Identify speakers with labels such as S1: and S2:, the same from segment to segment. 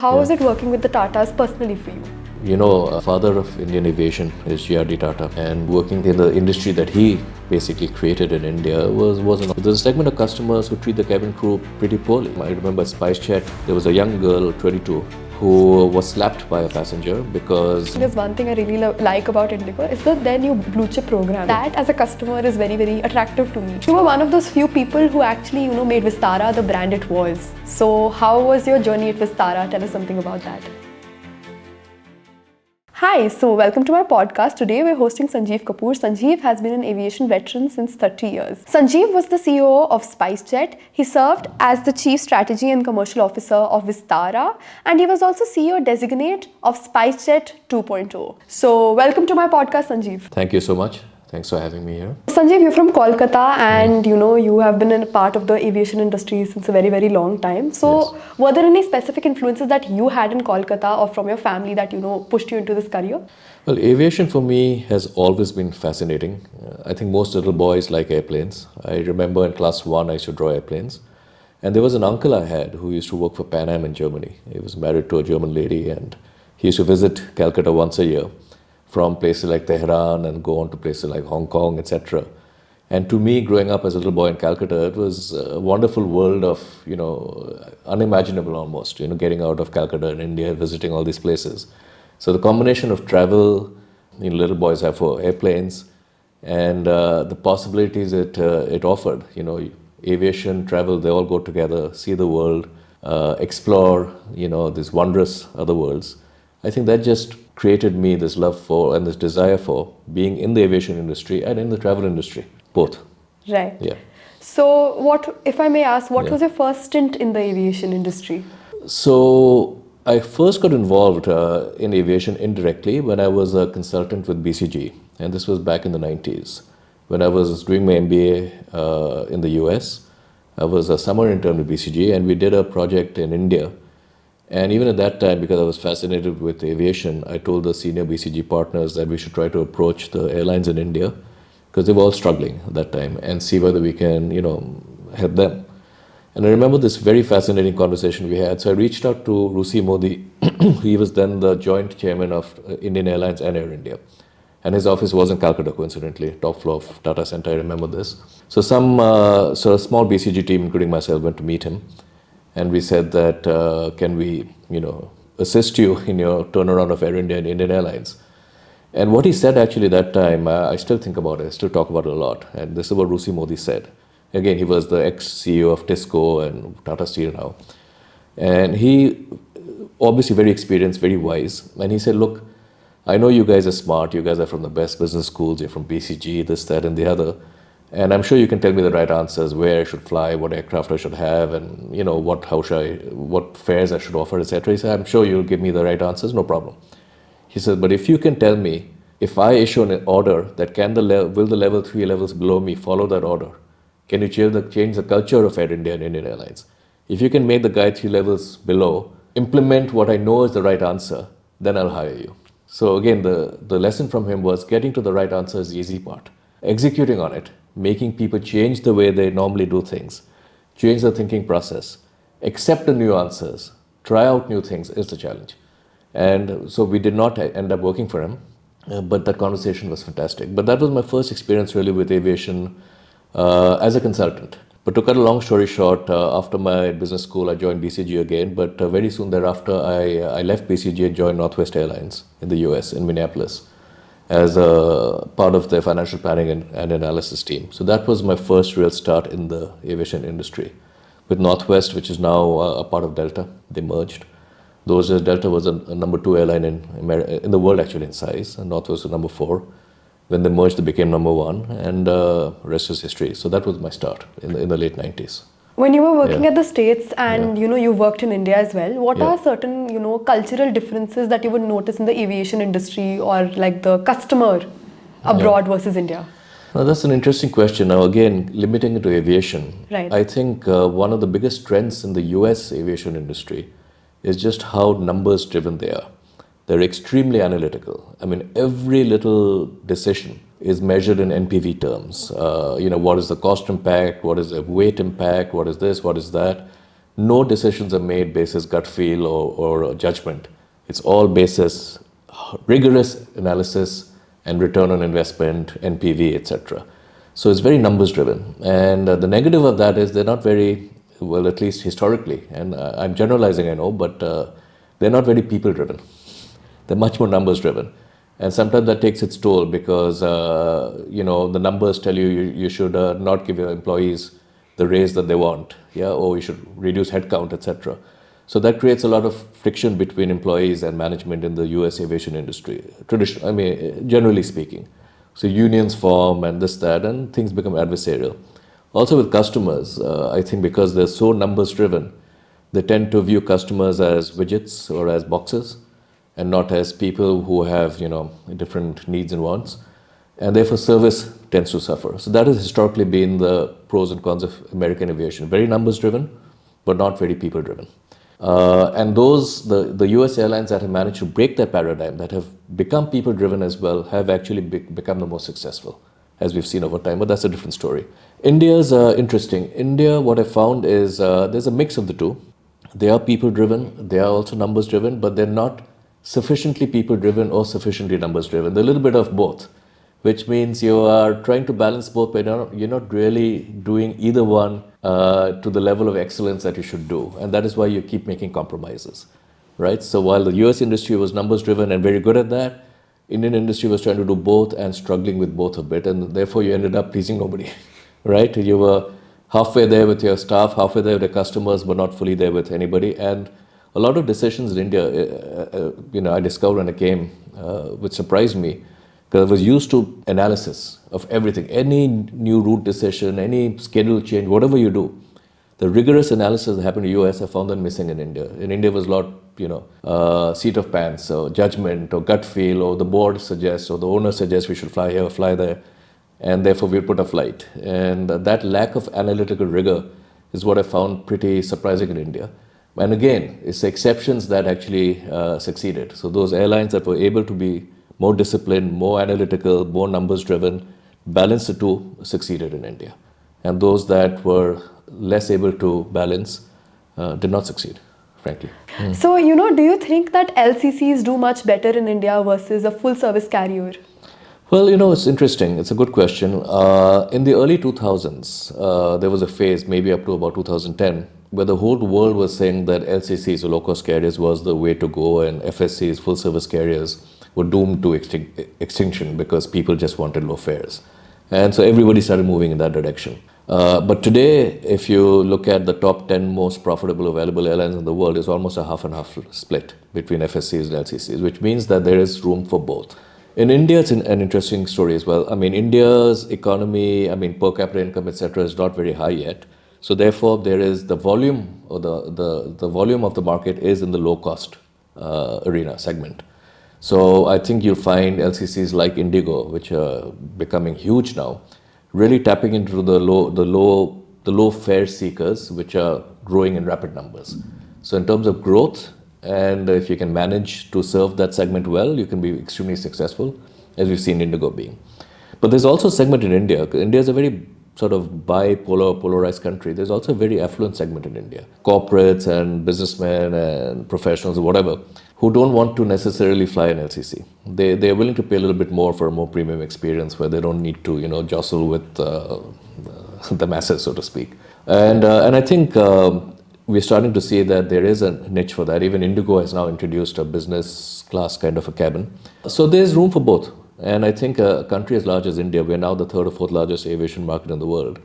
S1: How is it working with the Tatas personally for you?
S2: You know, father of Indian aviation is G.R.D. Tata, and working in the industry that he basically created in India there's a segment of customers who treat the cabin crew pretty poorly. I remember Spicejet, there was a young girl, 22, who was slapped by a passenger because...
S1: There's one thing I really like about Indigo is their new blue chip program. That as a customer is very, very attractive to me. You were one of those few people who actually, made Vistara the brand it was. So how was your journey at Vistara? Tell us something about that. Hi, so welcome to my podcast. Today we're hosting Sanjiv Kapoor. Sanjiv has been an aviation veteran since 30 years. Sanjiv was the CEO of Spicejet. He served as the Chief Strategy and Commercial Officer of Vistara, and he was also CEO Designate of Spicejet 2.0. So welcome to my podcast, Sanjiv.
S2: Thank you so much. Thanks for having me here.
S1: Sanjiv, you're from Kolkata and you have been a part of the aviation industry since a very, very long time. So yes. Were there any specific influences that you had in Kolkata or from your family that, pushed you into this career?
S2: Well, aviation for me has always been fascinating. I think most little boys like airplanes. I remember in class 1 I used to draw airplanes. And there was an uncle I had who used to work for Pan Am in Germany. He was married to a German lady and he used to visit Calcutta once a year, from places like Tehran and go on to places like Hong Kong, etc. And to me, growing up as a little boy in Calcutta, it was a wonderful world of, unimaginable almost, getting out of Calcutta in India, visiting all these places. So the combination of travel, little boys have for airplanes, and the possibilities it offered, aviation, travel, they all go together, see the world, explore, these wondrous other worlds. I think that just created me this love for and this desire for being in the aviation industry and in the travel industry, both.
S1: Right.
S2: Yeah.
S1: So what, if I may ask, what was your first stint in the aviation industry?
S2: So I first got involved in aviation indirectly when I was a consultant with BCG, and this was back in the 90s. When I was doing my MBA in the US, I was a summer intern with BCG, and we did a project in India. And even at that time, because I was fascinated with aviation, I told the senior BCG partners that we should try to approach the airlines in India, because they were all struggling at that time, and see whether we can, help them. And I remember this very fascinating conversation we had. So I reached out to Rusi Modi. He was then the joint chairman of Indian Airlines and Air India. And his office was in Calcutta, coincidentally, top floor of Tata Center, I remember this. So a small BCG team, including myself, went to meet him. And we said that, can we, assist you in your turnaround of Air India and Indian Airlines? And what he said actually that time, I still think about it, I still talk about it a lot. And this is what Rusi Modi said. Again, he was the ex-CEO of Tisco and Tata Steel now. And he, obviously very experienced, very wise. And he said, look, I know you guys are smart, you guys are from the best business schools, you're from BCG, this, that, and the other. And I'm sure you can tell me the right answers, where I should fly, what aircraft I should have, and what fares I should offer, etc. He said, I'm sure you'll give me the right answers, no problem. He said, but if you can tell me, if I issue an order that will the level 3 levels below me follow that order? Can you change the culture of Air India and Indian Airlines? If you can make the guy 3 levels below implement what I know is the right answer, then I'll hire you. So again, the lesson from him was getting to the right answer is the easy part. Executing on it, making people change the way they normally do things, change the thinking process, accept the new answers, try out new things is the challenge. And so we did not end up working for him, but that conversation was fantastic. But that was my first experience really with aviation as a consultant. But to cut a long story short, after my business school, I joined BCG again, but very soon thereafter, I left BCG and joined Northwest Airlines in the US, in Minneapolis, as a part of their financial planning and analysis team. So that was my first real start in the aviation industry. With Northwest, which is now a part of Delta, they merged. Those days, Delta was a number 2 airline in the world actually in size, and Northwest was number 4. When they merged, they became number 1, and rest is history. So that was my start in the late 90s.
S1: When you were working at the States and you worked in India as well, what are certain cultural differences that you would notice in the aviation industry or like the customer abroad versus India?
S2: Now that's an interesting question. Now again, limiting it to aviation,
S1: right.
S2: I think one of the biggest strengths in the US aviation industry is just how numbers driven they are. They're extremely analytical. I mean, every little decision is measured in NPV terms. What is the cost impact? What is the weight impact? What is this? What is that? no decisions are made basis gut feel or judgment. It's all basis rigorous analysis and return on investment, NPV, etc. So it's very numbers driven. And the negative of that is they're not very, well, at least historically, and I'm generalizing, I know, but they're not very people driven. They're much more numbers driven. And sometimes that takes its toll because, the numbers tell you should not give your employees the raise that they want, yeah, or you should reduce headcount, etc. So that creates a lot of friction between employees and management in the US aviation industry, generally speaking. So unions form and this, that, and things become adversarial. Also with customers, I think because they're so numbers driven, they tend to view customers as widgets or as boxes and not as people who have, different needs and wants. And therefore service tends to suffer. So that has historically been the pros and cons of American aviation. Very numbers driven, but not very people driven. And the US airlines that have managed to break that paradigm, that have become people driven as well, have actually become the most successful, as we've seen over time, but that's a different story. India's interesting. India, what I found is there's a mix of the two. They are people driven, they are also numbers driven, but they're not sufficiently people driven or sufficiently numbers driven. They're a little bit of both, which means you are trying to balance both, but you're not really doing either one to the level of excellence that you should do. And that is why you keep making compromises, right? So while the US industry was numbers driven and very good at that, Indian industry was trying to do both and struggling with both a bit. And therefore you ended up pleasing nobody, right? You were halfway there with your staff, halfway there with your customers, but not fully there with anybody. And a lot of decisions in India, I discovered when I came, which surprised me, because I was used to analysis of everything. Any new route decision, any schedule change, whatever you do, the rigorous analysis that happened in the US, I found that missing in India. In India, it was a lot, seat of pants, or judgment, or gut feel, or the board suggests, or the owner suggests we should fly here or fly there, and therefore we'll put a flight. And that lack of analytical rigor is what I found pretty surprising in India. And again, it's the exceptions that actually succeeded. So those airlines that were able to be more disciplined, more analytical, more numbers driven, balance the two, succeeded in India. And those that were less able to balance did not succeed, frankly.
S1: So, do you think that LCCs do much better in India versus a full service carrier?
S2: Well, it's interesting. It's a good question. In the early 2000s, there was a phase, maybe up to about 2010, where the whole world was saying that LCCs, or low-cost carriers, was the way to go, and FSCs, full-service carriers, were doomed to extinction because people just wanted low fares. And so everybody started moving in that direction. But today, if you look at the top 10 most profitable available airlines in the world, it's almost a half and half split between FSCs and LCCs, which means that there is room for both. In India, it's an interesting story as well. India's economy, per capita income, etc., is not very high yet. So therefore, there is the volume, or the volume of the market is in the low cost arena segment. So I think you'll find LCCs like Indigo, which are becoming huge now, really tapping into the low fare seekers, which are growing in rapid numbers. So in terms of growth, and if you can manage to serve that segment well, you can be extremely successful, as we've seen Indigo being. But there's also a segment in India. India is a very sort of polarized country. There's also a very affluent segment in India. Corporates and businessmen and professionals or whatever, who don't want to necessarily fly an LCC. They're willing to pay a little bit more for a more premium experience where they don't need to, jostle with the masses, so to speak. And I think we're starting to see that there is a niche for that. Even Indigo has now introduced a business class kind of a cabin. So there's room for both. And I think a country as large as India, we're now the third or fourth largest aviation market in the world.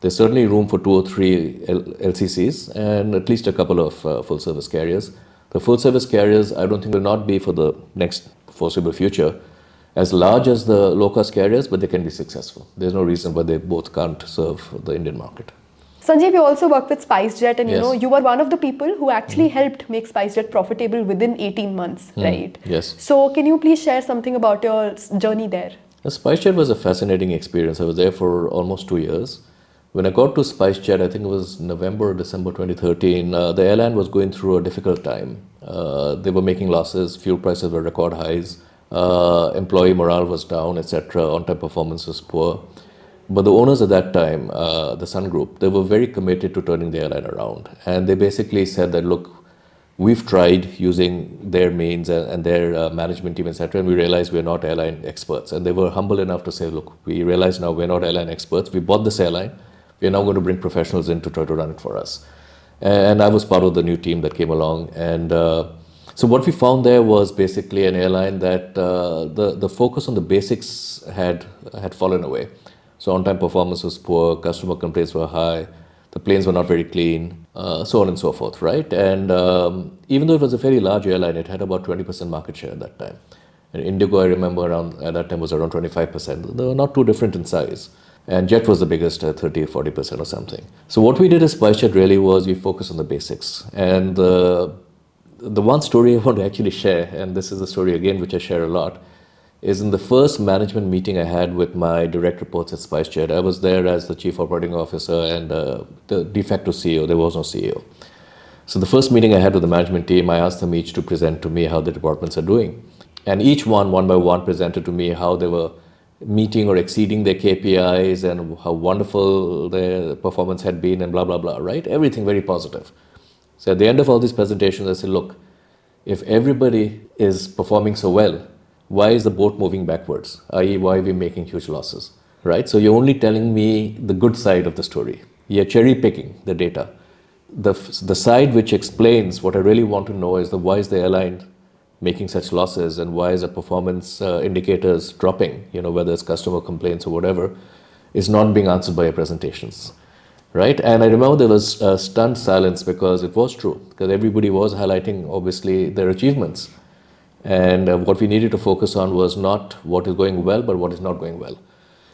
S2: There's certainly room for 2 or 3 LCCs and at least a couple of full-service carriers. The full-service carriers, I don't think will not be for the next foreseeable future as large as the low-cost carriers, but they can be successful. There's no reason why they both can't serve the Indian market.
S1: Sanjiv, you also worked with Spicejet, and
S2: Yes.
S1: you were one of the people who actually helped make Spicejet profitable within 18 months, right?
S2: Yes.
S1: So can you please share something about your journey there?
S2: Spicejet was a fascinating experience. I was there for almost 2 years. When I got to Spicejet, I think it was November or December 2013, the airline was going through a difficult time. They were making losses, fuel prices were record highs, employee morale was down, etc. On-time performance was poor. But the owners at that time, the Sun Group, they were very committed to turning the airline around. And they basically said that, look, we've tried using their means and their management team, etc., and we realized we're not airline experts. And they were humble enough to say, look, we realize now we're not airline experts. We bought this airline. We're now going to bring professionals in to try to run it for us. And I was part of the new team that came along. And so what we found there was basically an airline that the focus on the basics had fallen away. So on-time performance was poor, customer complaints were high, the planes were not very clean, so on and so forth, right? And even though it was a very large airline, it had about 20% market share at that time. And Indigo, I remember at that time was around 25%. They were not too different in size. And Jet was the biggest, 30, 40% or something. So what we did as Spicejet really was we focused on the basics. And the one story I want to actually share, and this is a story again which I share a lot, is in the first management meeting I had with my direct reports at Spicejet. I was there as the chief operating officer and the de facto CEO. There was no CEO. So the first meeting I had with the management team, I asked them each to present to me how the departments are doing. And each one by one, presented to me how they were meeting or exceeding their KPIs and how wonderful their performance had been and blah, blah, blah, right? Everything very positive. So at the end of all these presentations, I said, look, if everybody is performing so well, why is the boat moving backwards? I.e., why are we making huge losses, right? So you're only telling me the good side of the story. You're cherry picking the data. The side which explains what I really want to know is why is the airline making such losses and why is the performance indicators dropping, whether it's customer complaints or whatever, is not being answered by your presentations, right? And I remember there was stunned silence because it was true, because everybody was highlighting, obviously, their achievements. And what we needed to focus on was not what is going well, but what is not going well.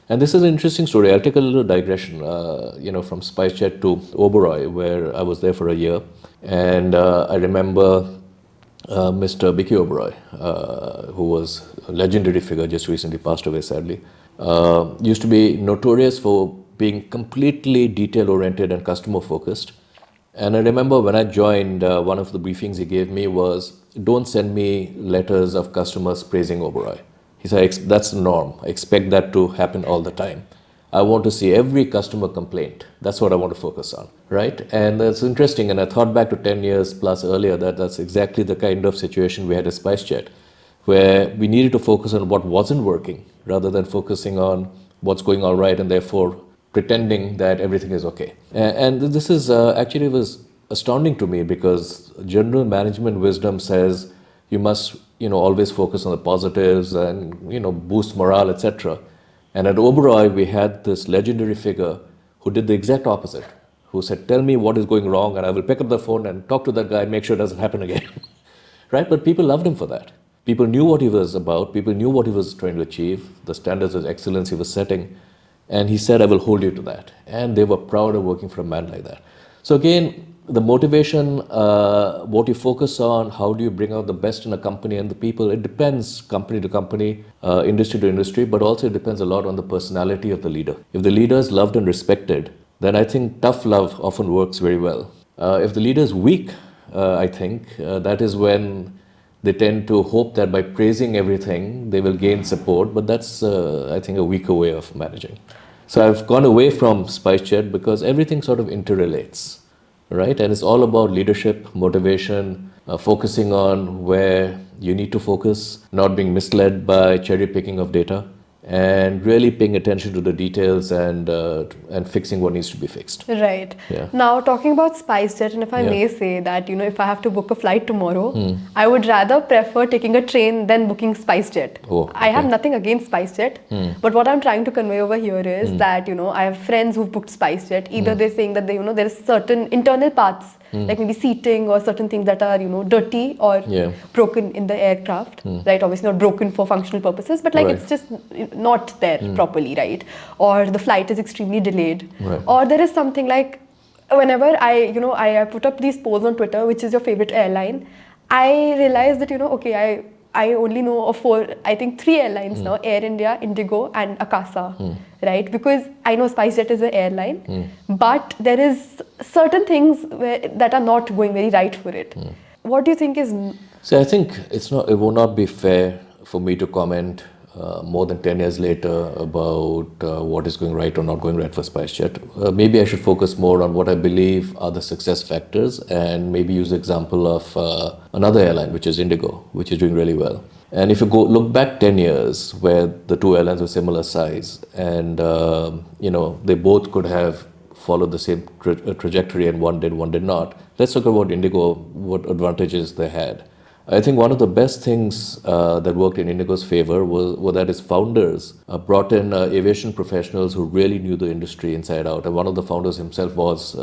S2: And this is an interesting story. I'll take a little digression, from Spicejet to Oberoi, where I was there for a year. And I remember Mr. Bicky Oberoi, who was a legendary figure, just recently passed away, sadly, used to be notorious for being completely detail-oriented and customer-focused. And I remember when I joined, one of the briefings he gave me was, don't send me letters of customers praising Oberoi. He said, that's the norm. I expect that to happen all the time. I want to see every customer complaint. That's what I want to focus on, right? And that's interesting. And I thought back to 10 years plus earlier that's exactly the kind of situation we had at Spicejet, where we needed to focus on what wasn't working rather than focusing on what's going all right and therefore pretending that everything is okay. And this is actually was astounding to me because general management wisdom says you must, always focus on the positives and, boost morale, etc. And at Oberoi, we had this legendary figure who did the exact opposite, who said, tell me what is going wrong and I will pick up the phone and talk to that guy and make sure it doesn't happen again. Right? But people loved him for that. People knew what he was about. People knew what he was trying to achieve, the standards of excellence he was setting. And he said, I will hold you to that. And they were proud of working for a man like that. So again, the motivation, what you focus on, how do you bring out the best in a company and the people, it depends company to company, industry to industry, but also it depends a lot on the personality of the leader. If the leader is loved and respected, then I think tough love often works very well. If the leader is weak, I think that is when they tend to hope that by praising everything, they will gain support, but that's, I think, a weaker way of managing. So I've gone away from Spicejet because everything sort of interrelates, right? And it's all about leadership, motivation, focusing on where you need to focus, not being misled by cherry picking of data, and really paying attention to the details and fixing what needs to be fixed.
S1: Right.
S2: Yeah.
S1: Now, talking about Spicejet, and if I may say that, if I have to book a flight tomorrow, I would rather prefer taking a train than booking Spicejet.
S2: Oh,
S1: I have
S2: okay.
S1: nothing against Spicejet, but what I'm trying to convey over here is that, I have friends who've booked Spicejet. Either they're saying that there is certain internal parts, like maybe seating or certain things that are, dirty or broken in the aircraft, right? Obviously not broken for functional purposes, but like it's just not there properly, right? Or the flight is extremely delayed.
S2: Right.
S1: Or there is something like, whenever I put up these polls on Twitter, which is your favorite airline, I realized that, I only know of three airlines now, Air India, Indigo and Akasa, right? Because I know Spicejet is an airline, but there is certain things that are not going very right for it. What do you think is...
S2: So I think it will not be fair for me to comment more than 10 years later about what is going right or not going right for Spicejet. Maybe I should focus more on what I believe are the success factors and maybe use the example of another airline, which is Indigo, which is doing really well. And if you go look back 10 years where the two airlines were similar size and, they both could have followed the same trajectory and one did not. Let's talk about Indigo, what advantages they had. I think one of the best things that worked in Indigo's favor was that its founders brought in aviation professionals who really knew the industry inside out. And one of the founders himself was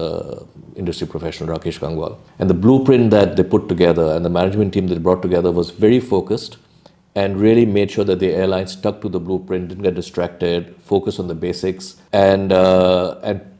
S2: industry professional Rakesh Gangwal. And the blueprint that they put together and the management team that they brought together was very focused and really made sure that the airline stuck to the blueprint, didn't get distracted, focused on the basics, and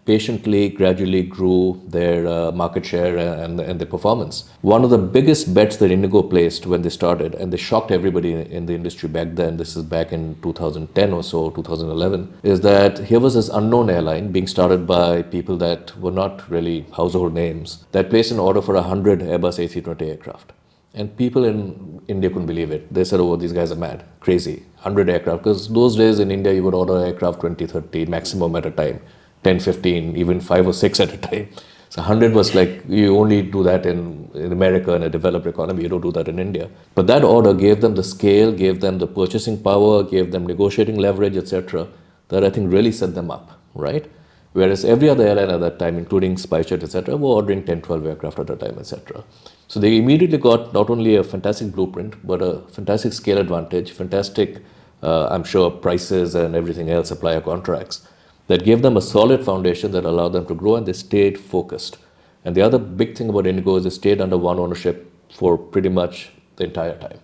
S2: patiently, gradually grew their market share and their performance. One of the biggest bets that Indigo placed when they started, and they shocked everybody in the industry back then, this is back in 2010 or so, 2011, is that here was this unknown airline being started by people that were not really household names, that placed an order for 100 Airbus A320 aircraft. And people in India couldn't believe it. They said, oh, these guys are mad, crazy, 100 aircraft. Because those days in India, you would order aircraft 20, 30 maximum at a time, 10, 15, even 5 or 6 at a time. So 100 was like, you only do that in America, in a developed economy, you don't do that in India. But that order gave them the scale, gave them the purchasing power, gave them negotiating leverage, etc., that I think really set them up, right? Whereas every other airline at that time, including Spicejet, etc., were ordering 10, 12 aircraft at a time, etc. So they immediately got not only a fantastic blueprint, but a fantastic scale advantage, fantastic, I'm sure, prices and everything else, supplier contracts, that gave them a solid foundation that allowed them to grow, and they stayed focused. And the other big thing about Indigo is they stayed under one ownership for pretty much the entire time.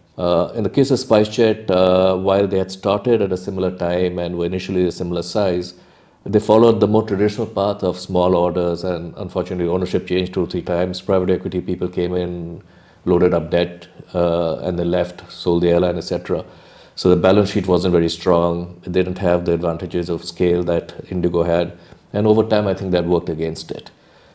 S2: In the case of Spicejet, while they had started at a similar time and were initially a similar size, they followed the more traditional path of small orders, and unfortunately ownership changed 2 or 3 times. Private equity people came in, loaded up debt, and then left, sold the airline, etc. So the balance sheet wasn't very strong. They didn't have the advantages of scale that Indigo had. And over time, I think that worked against it.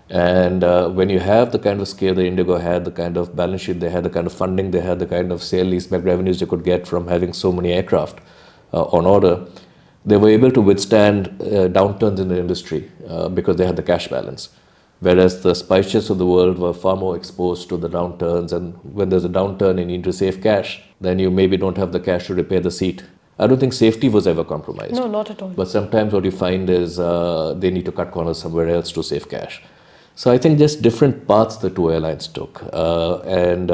S2: And when you have the kind of scale that Indigo had, the kind of balance sheet they had, the kind of funding they had, the kind of sale leaseback revenues they could get from having so many aircraft on order, they were able to withstand downturns in the industry because they had the cash balance. Whereas the Spicejets of the world were far more exposed to the downturns, and when there's a downturn and you need to save cash, then you maybe don't have the cash to repair the seat. I don't think safety was ever compromised.
S1: No, not at all.
S2: But sometimes what you find is they need to cut corners somewhere else to save cash. So I think just different paths the two airlines took. And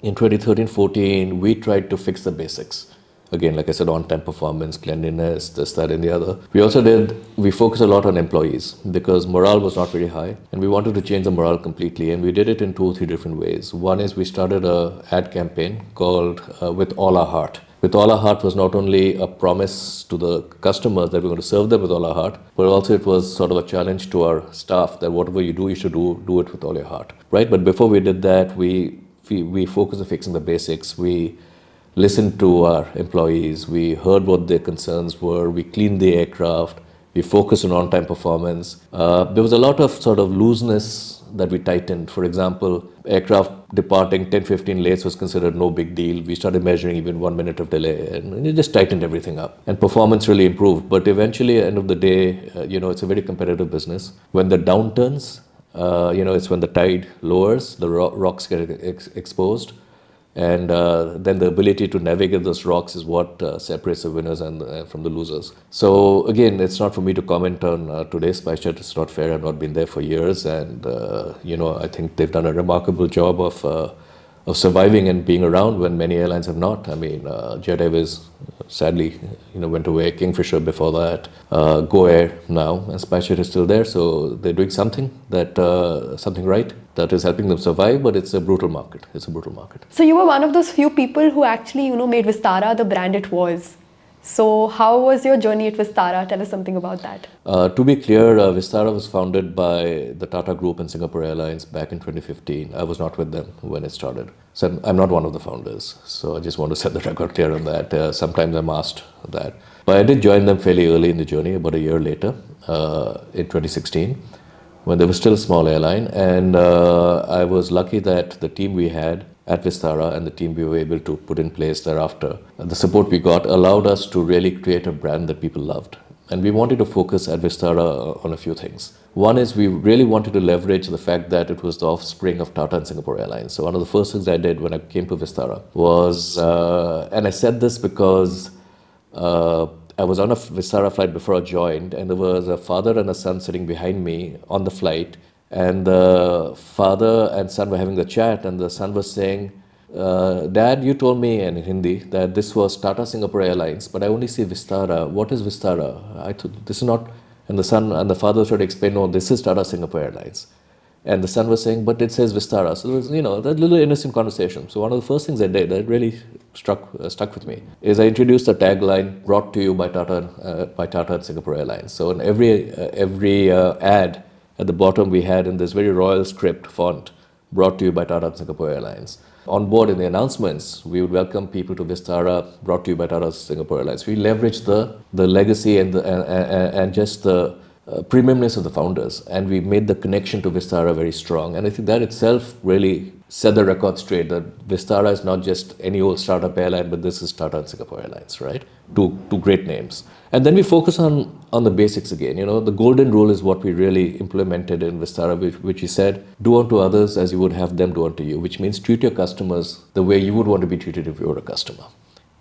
S2: in 2013-14, we tried to fix the basics. Again, like I said, on-time performance, cleanliness, this, that, and the other. We focused a lot on employees because morale was not very high, and we wanted to change the morale completely, and we did it in 2 or 3 different ways. One is we started an ad campaign called With All Our Heart. With All Our Heart was not only a promise to the customers that we're going to serve them with all our heart, but also it was sort of a challenge to our staff that whatever you do, you should do it with all your heart, right? But before we did that, we focused on fixing the basics. We listened to our employees, we heard what their concerns were, we cleaned the aircraft, we focused on-time performance. There was a lot of sort of looseness that we tightened. For example, aircraft departing 10-15 late was considered no big deal. We started measuring even 1 minute of delay, and it just tightened everything up. And performance really improved. But eventually, at the end of the day, it's a very competitive business. When the downturns, it's when the tide lowers, the rocks get exposed. And then the ability to navigate those rocks is what separates the winners from the losers. So again, it's not for me to comment on today's Spicejet. It's not fair. I've not been there for years, and I think they've done a remarkable job of surviving and being around when many airlines have not. I mean, Jet Airways sadly went away. Kingfisher before that, Go Air now, and Spicejet is still there. So they're doing something right that is helping them survive, but it's a brutal market.
S1: So you were one of those few people who actually, made Vistara the brand it was. So how was your journey at Vistara? Tell us something about that.
S2: To be clear, Vistara was founded by the Tata Group and Singapore Airlines back in 2015. I was not with them when it started. So I'm not one of the founders. So I just want to set the record clear on that. Sometimes I'm asked that. But I did join them fairly early in the journey, about a year later, in 2016. When they were still a small airline, and I was lucky that the team we had at Vistara and the team we were able to put in place thereafter, the support we got allowed us to really create a brand that people loved. And we wanted to focus at Vistara on a few things. One is we really wanted to leverage the fact that it was the offspring of Tata and Singapore Airlines. So one of the first things I did when I came to Vistara was, and I said this because I was on a Vistara flight before I joined, and there was a father and a son sitting behind me on the flight, and the father and son were having a chat, and the son was saying, Dad, you told me in Hindi that this was Tata Singapore Airlines, but I only see Vistara. What is Vistara? I thought this is not. And the son and the father started explaining, no, this is Tata Singapore Airlines. And the son was saying, but it says Vistara. So there was, that little innocent conversation. So one of the first things I did that really stuck with me is I introduced the tagline, brought to you by Tata and Singapore Airlines. So in every ad at the bottom we had in this very royal script font, brought to you by Tata and Singapore Airlines. On board in the announcements, we would welcome people to Vistara, brought to you by Tata Singapore Airlines. We leveraged the legacy and just the premiumness of the founders, and we made the connection to Vistara very strong. And I think that itself really set the record straight that Vistara is not just any old startup airline, but this is Tata and Singapore Airlines, right? Two great names. And then we focus on the basics again. The golden rule is what we really implemented in Vistara, which we said, do unto others as you would have them do unto you, which means treat your customers the way you would want to be treated if you were a customer,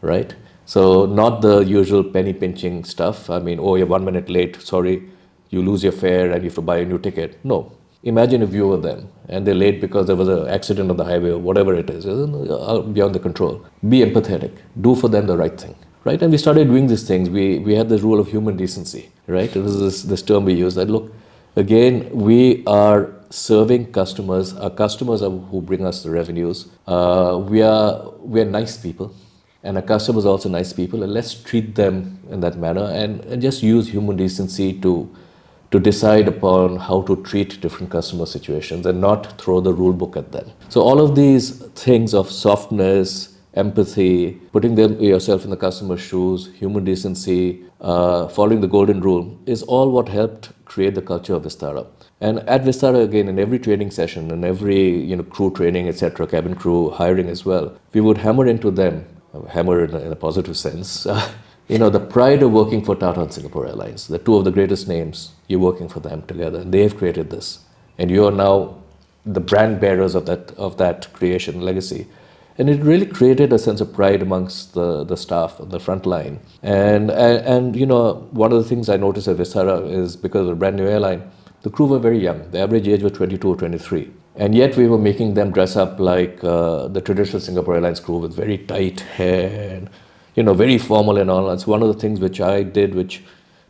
S2: right? So not the usual penny pinching stuff. I mean, oh, you're 1 minute late, sorry, you lose your fare and you have to buy a new ticket. No. Imagine if you were them and they're late because there was an accident on the highway or whatever it is, beyond the control. Be empathetic. Do for them the right thing, right? And we started doing these things. We had the rule of human decency, right? It was this term we used that, look, again, we are serving customers. Our customers are who bring us the revenues. We are nice people. And our customers are also nice people. And let's treat them in that manner and just use human decency to decide upon how to treat different customer situations and not throw the rule book at them. So all of these things of softness, empathy, putting yourself in the customer's shoes, human decency, following the golden rule is all what helped create the culture of Vistara. And at Vistara, again, in every training session and every crew training, etc., cabin crew hiring as well, we would hammer into them, hammer in a positive sense, the pride of working for Tata and Singapore Airlines, the two of the greatest names, you're working for them together. They have created this. And you are now the brand bearers of that creation legacy. And it really created a sense of pride amongst the staff on the front line. And one of the things I noticed at Vistara is because of a brand new airline, the crew were very young. The average age was 22 or 23. And yet we were making them dress up like the traditional Singapore Airlines crew with very tight hair and very formal and all. That's one of the things which I did, which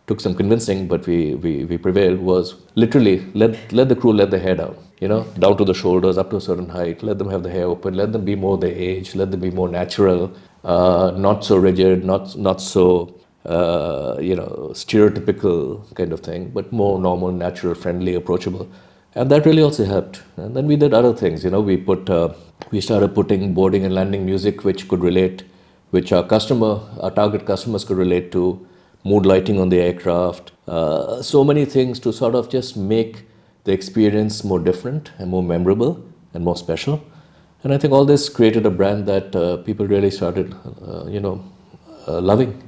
S2: took some convincing, but we prevailed, was literally let the crew let their hair down, down to the shoulders, up to a certain height, let them have the hair open, let them be more their age, let them be more natural, not so rigid, not so, stereotypical kind of thing, but more normal, natural, friendly, approachable. And that really also helped. And then we did other things, we started putting boarding and landing music which could relate, which our target customers could relate to, mood lighting on the aircraft, so many things to sort of just make the experience more different and more memorable and more special. And I think all this created a brand that people really started, loving.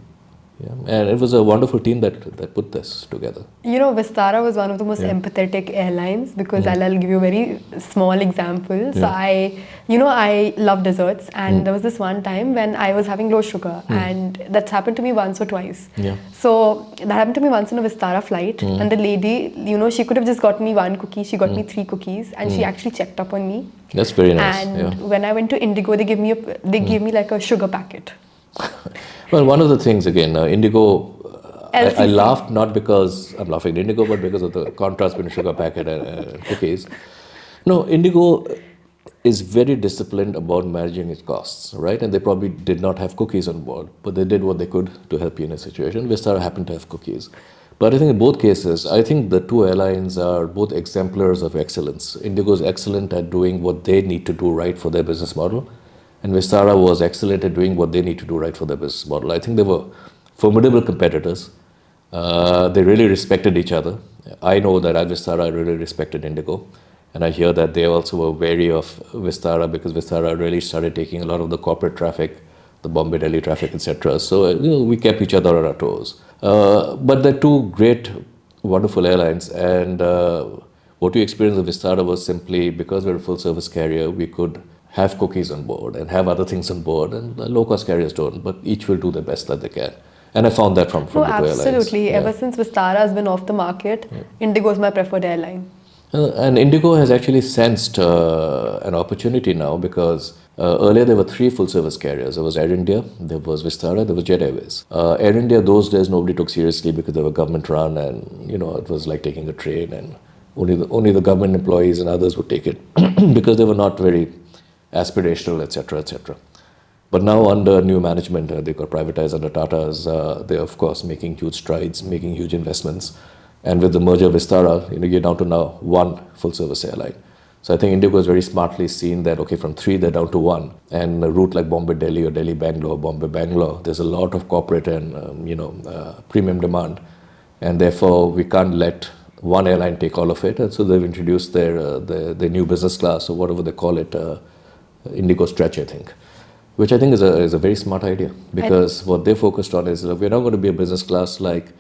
S2: Yeah. And it was a wonderful team that put this together.
S1: Vistara was one of the most empathetic airlines because I'll give you a very small example. So I love desserts, and there was this one time when I was having low sugar, and that's happened to me once or twice. Yeah. So that happened to me once on a Vistara flight, and the lady, she could have just got me one cookie. She got me 3 cookies, and she actually checked up on me.
S2: That's very nice.
S1: And when I went to Indigo, they gave me like a sugar packet.
S2: Well, one of the things, again, Indigo, I laughed not because I'm laughing at Indigo, but because of the contrast between sugar packet and cookies. No, Indigo is very disciplined about managing its costs, right? And they probably did not have cookies on board, but they did what they could to help you in a situation. Vistara happened to have cookies. But I think in both cases, I think the two airlines are both exemplars of excellence. Indigo is excellent at doing what they need to do right for their business model. And Vistara was excellent at doing what they need to do right for their business model. I think they were formidable competitors. They really respected each other. I know that at Vistara, I really respected Indigo. And I hear that they also were wary of Vistara because Vistara really started taking a lot of the corporate traffic, the Bombay Delhi traffic, etc. So we kept each other on our toes. But they're two great, wonderful airlines, and what we experienced with Vistara was simply because we're a full service carrier, we could have cookies on board and have other things on board, and low cost carriers don't, but each will do the best that they can. And I found that from
S1: No,
S2: the two airlines.
S1: absolutely. Ever since Vistara has been off the market, Indigo is my preferred airline.
S2: And Indigo has actually sensed an opportunity now because earlier there were three full service carriers. There was Air India, there was Vistara, there was Jet Airways. Air India, those days nobody took seriously because they were government run, and it was like taking a train, and only the government employees and others would take it because they were not very aspirational, etc., etc. But now under new management, they got privatized under Tata's. They're of course making huge strides, making huge investments. And with the merger of Vistara, you're down to now one full-service airline. So I think Indigo has very smartly seen that, okay, from three, they're down to one. And a route like Bombay-Delhi or Delhi-Bangalore, Bombay-Bangalore, there's a lot of corporate and, premium demand. And therefore, we can't let one airline take all of it. And so they've introduced their new business class, or whatever they call it, Indigo Stretch, I think. Which I think is a very smart idea. Because what they focused on is, we're not going to be a business class like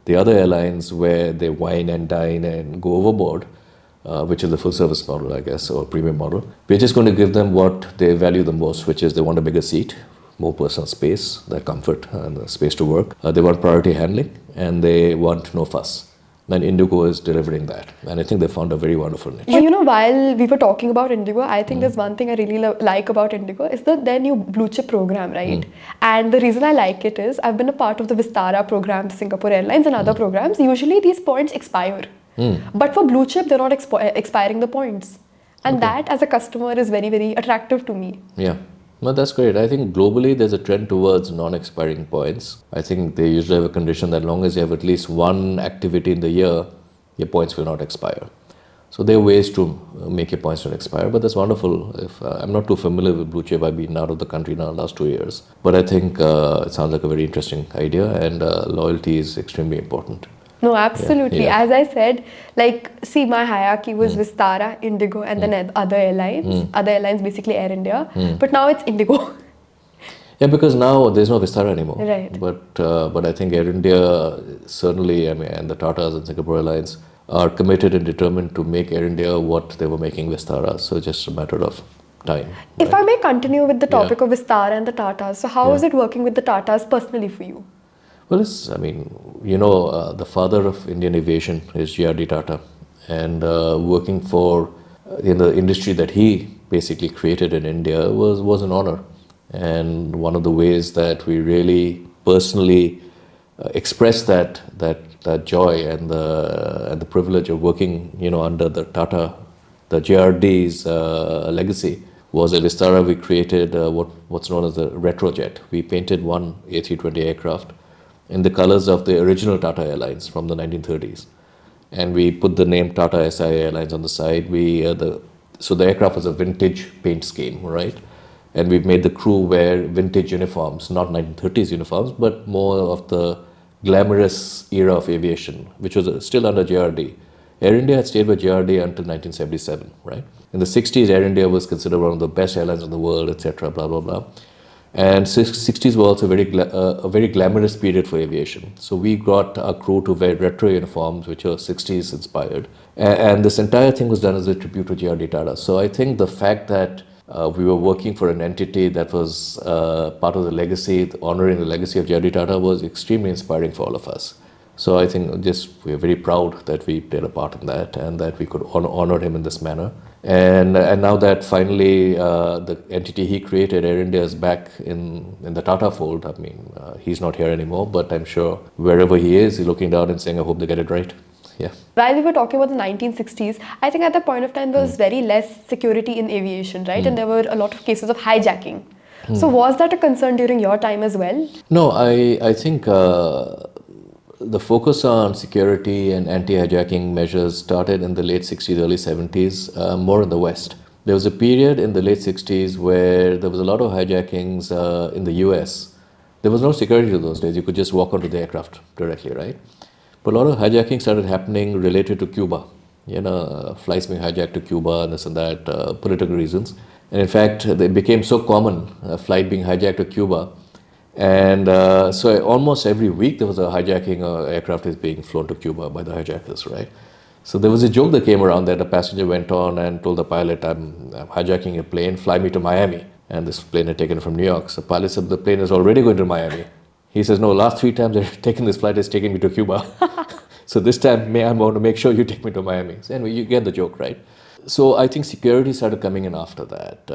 S2: the other airlines where they wine and dine and go overboard, which is the full service model, I guess, or premium model. We're just going to give them what they value the most, which is they want a bigger seat, more personal space, their comfort and the space to work. They want priority handling, and they want no fuss. And Indigo is delivering that. And I think they found a very wonderful niche.
S1: But while we were talking about Indigo, I think there's one thing I really like about Indigo is their new blue chip program, right? And the reason I like it is I've been a part of the Vistara program, Singapore Airlines and other programs. Usually these points expire. But for blue chip, they're not expiring the points. And that as a customer is very, very attractive to me.
S2: Yeah. No, that's great. I think globally there's a trend towards non-expiring points. I think they usually have a condition that as long as you have at least one activity in the year, your points will not expire. So there are ways to make your points not expire, but that's wonderful. If I'm not too familiar with blue chip, I've been out of the country now the last 2 years. But I think it sounds like a very interesting idea, and loyalty is extremely important.
S1: No, absolutely.
S2: Yeah.
S1: As I said, see, my hierarchy was Vistara, Indigo, and then other airlines. Other airlines, basically Air India. But now it's Indigo.
S2: Yeah, because now there's no Vistara anymore.
S1: Right.
S2: But I think Air India certainly, and the Tatas and Singapore Airlines are committed and determined to make Air India what they were making Vistara. So just a matter of time.
S1: If I may continue with the topic of Vistara and the Tatas, so how is it working with the Tatas personally for you?
S2: Well, the father of Indian aviation is G.R.D. Tata, and working for in the industry that he basically created in India was an honor. And one of the ways that we really personally express that joy and the privilege of working, under the Tata, the G.R.D.'s legacy was at Vistara. We created what's known as the retrojet. We painted one A320 aircraft in the colors of the original Tata Airlines from the 1930s. And we put the name Tata SI Airlines on the side. So the aircraft was a vintage paint scheme, right? And we've made the crew wear vintage uniforms, not 1930s uniforms, but more of the glamorous era of aviation, which was still under GRD. Air India had stayed with GRD until 1977, right? In the 60s, Air India was considered one of the best airlines in the world, etc., blah, blah, blah. And 60s were also a very glamorous period for aviation. So we got our crew to wear retro uniforms, which are 60s inspired. And this entire thing was done as a tribute to G.R.D. Tata. So I think the fact that we were working for an entity that was part of the legacy, honoring the legacy of G.R.D. Tata, was extremely inspiring for all of us. So I think we're very proud that we played a part in that and that we could honor him in this manner. And now that finally the entity he created, Air India, is back in the Tata fold. I mean, he's not here anymore, but I'm sure wherever he is, he's looking down and saying, I hope they get it right. Yeah.
S1: While we were talking about the 1960s, I think at that point of time there was very less security in aviation, right? And there were a lot of cases of hijacking. So was that a concern during your time as well?
S2: No, I think the focus on security and anti-hijacking measures started in the late 60s, early 70s, more in the West. There was a period in the late 60s where there was a lot of hijackings in the US. There was no security in those days. You could just walk onto the aircraft directly, right? But a lot of hijacking started happening related to Cuba, flights being hijacked to Cuba and this and that, political reasons. And in fact, they became so common, a flight being hijacked to Cuba. And so almost every week there was a hijacking, aircraft is being flown to Cuba by the hijackers, right? So there was a joke that came around that a passenger went on and told the pilot, I'm hijacking a plane, fly me to Miami. And this plane had taken from New York. So the pilot said, the plane is already going to Miami. He says, no, last 3 times I've taken this flight, it's taking me to Cuba. So this time, I want to make sure you take me to Miami. So anyway, you get the joke, right? So I think security started coming in after that.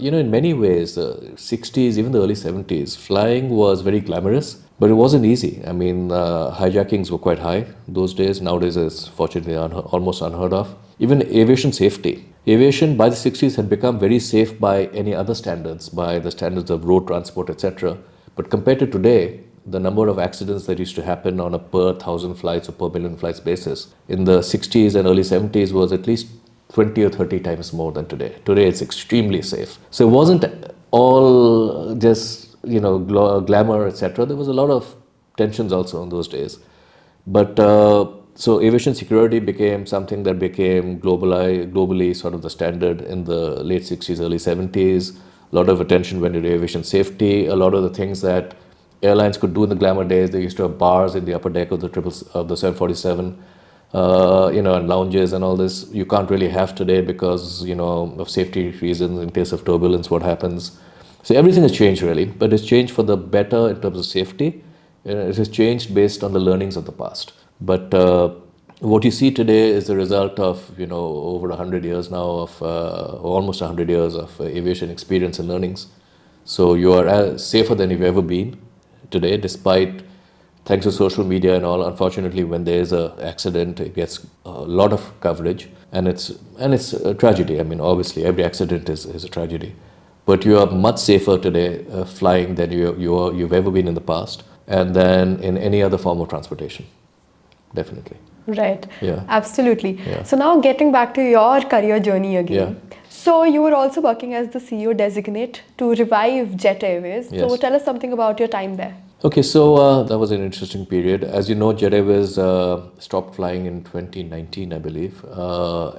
S2: In many ways, the 60s, even the early 70s, flying was very glamorous, but it wasn't easy. I mean, hijackings were quite high those days. Nowadays, it's fortunately almost unheard of. Even aviation safety. Aviation by the 60s had become very safe by any other standards, by the standards of road transport, etc. But compared to today, the number of accidents that used to happen on a per 1,000 flights or per million flights basis in the 60s and early 70s was at least 20 or 30 times more than today. Today it's extremely safe. So it wasn't all just, glamour, etc. There was a lot of tensions also in those days. But so aviation security became something that became globally sort of the standard in the late 60s, early 70s. A lot of attention went into aviation safety. A lot of the things that airlines could do in the glamour days, they used to have bars in the upper deck of the 747. And lounges and all this, you can't really have today because, of safety reasons, in case of turbulence, what happens. So everything has changed really, but it's changed for the better in terms of safety. It has changed based on the learnings of the past. But what you see today is the result of, over 100 years now of, almost 100 years of aviation experience and learnings. So you are safer than you've ever been today, despite thanks to social media and all. Unfortunately, when there is an accident, it gets a lot of coverage, and it's a tragedy. I mean, obviously, every accident is a tragedy, but you are much safer today flying than you've ever been in the past, and then in any other form of transportation, definitely.
S1: Right.
S2: Yeah.
S1: Absolutely.
S2: Yeah.
S1: So now getting back to your career journey again.
S2: Yeah.
S1: So you were also working as the CEO designate to revive Jet Airways.
S2: Yes.
S1: So tell us something about your time there.
S2: Okay, so that was an interesting period. As you know, Jet Airways stopped flying in 2019, I believe,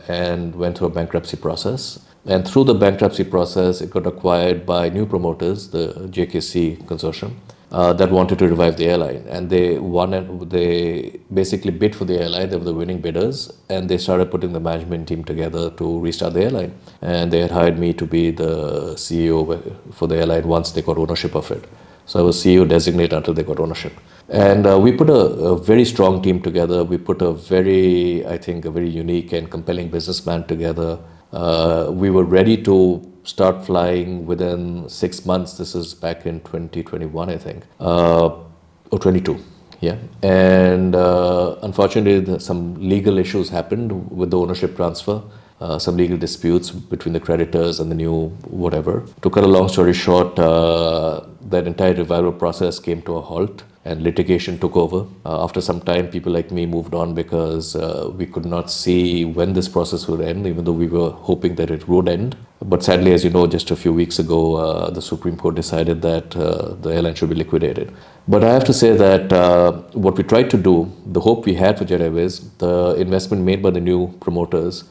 S2: and went through a bankruptcy process. And through the bankruptcy process, it got acquired by new promoters, the JKC consortium, that wanted to revive the airline. And they won, and they basically bid for the airline. They were the winning bidders, and they started putting the management team together to restart the airline. And they had hired me to be the CEO for the airline once they got ownership of it. So I was CEO designate until they got ownership. And we put a very strong team together. We put a very unique and compelling business plan together. We were ready to start flying within 6 months. This is back in 2021, I think, or 22. Yeah. And unfortunately, some legal issues happened with the ownership transfer. Some legal disputes between the creditors and the new whatever. To cut a long story short, that entire revival process came to a halt and litigation took over. After some time, people like me moved on because we could not see when this process would end, even though we were hoping that it would end. But sadly, as you know, just a few weeks ago, the Supreme Court decided that the airline should be liquidated. But I have to say that what we tried to do, the hope we had for Jet Airways, the investment made by the new promoters,